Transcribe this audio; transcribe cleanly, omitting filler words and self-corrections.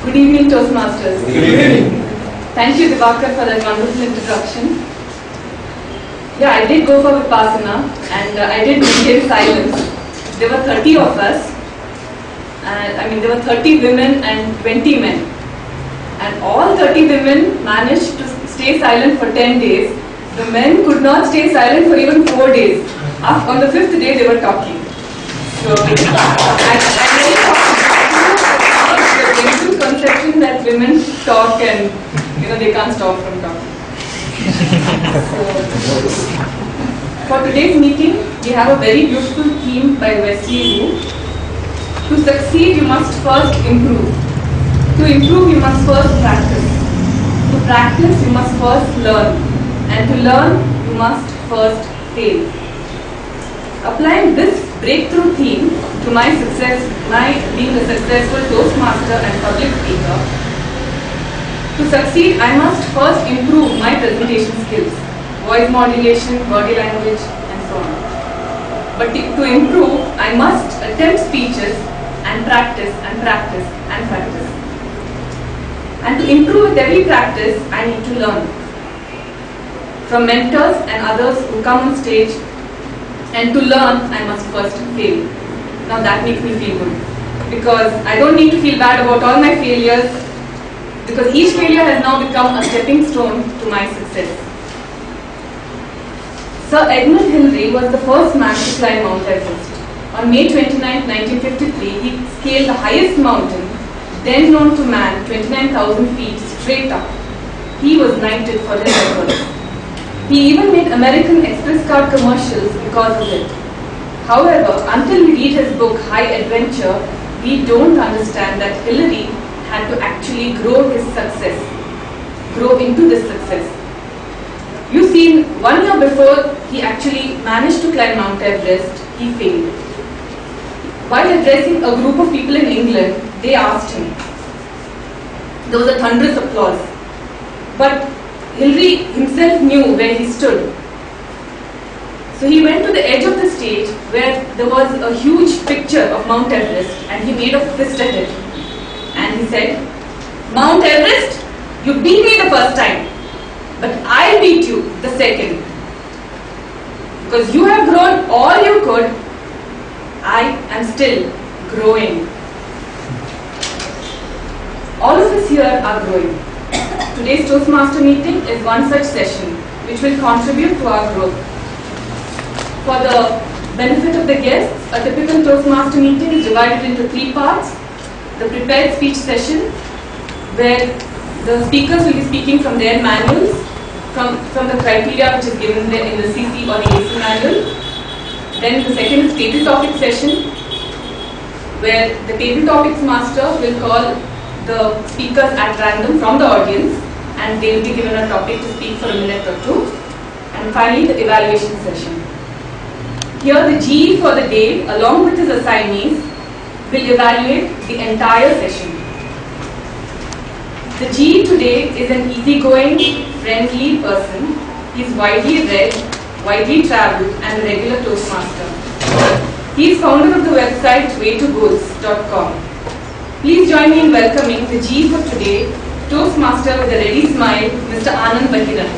Good evening, Toastmasters. Good evening. Thank you, Divakar, for that wonderful introduction. Yeah, I did go for Vipassana and I did maintain silence. There were 30 of us. And there were 30 women and 20 men. And all 30 women managed to stay silent for 10 days. The men could not stay silent for even 4 days. On the 5th day, they were talking. So, I really thought the basic conception that women talk and they can't stop from talking. So, for today's meeting, we have a very beautiful theme by Wesley Wu. To succeed, you must first improve. To improve, you must first practice. To practice, you must first learn. And to learn, you must first fail. Applying this breakthrough theme to my being a successful Toastmaster and public speaker, to succeed, I must first improve my presentation skills, voice modulation, body language, and so on. But to improve, I must attempt speeches and practice and practice and practice. And to improve with every practice, I need to learn from mentors and others who come on stage. And to learn, I must first fail. Now that makes me feel good, because I don't need to feel bad about all my failures, because each failure has now become a stepping stone to my success. Sir Edmund Hillary was the first man to climb Mount Everest. On May 29, 1953, he scaled the highest mountain, then known to man, 29,000 feet straight up. He was knighted for his efforts. He even made American Express card commercials because of it. However, until we read his book, High Adventure, we don't understand that Hillary had to actually grow his success, grow into this success. You see, 1 year before he actually managed to climb Mount Everest, he failed. While addressing a group of people in England, they asked him. There was a thunderous applause. But Hillary himself knew where he stood. So he went to the edge of the stage where there was a huge picture of Mount Everest, and he made a fist at it. And he said, "Mount Everest, you beat me the first time, but I'll beat you the second. Because you have grown all you could, I am still growing." All of us here are growing. Today's Toastmaster meeting is one such session which will contribute to our growth. For the benefit of the guests, a typical Toastmaster meeting is divided into 3 parts. The prepared speech session, where the speakers will be speaking from their manuals, from the criteria which is given there in the CC or the AC manual. Then the second is table topic session, where the table topics master will call the speakers at random from the audience, and they will be given a topic to speak for a minute or 2. And finally, the evaluation session. Here, the GE for the day, along with his assignees, will evaluate the entire session. The GE today is an easygoing, friendly person. He is widely read, widely travelled, and a regular Toastmaster. He is founder of the website waytogoals.com. Please join me in welcoming the GE for today, Toastmaster with a ready smile, Mr. Anand Bahiran.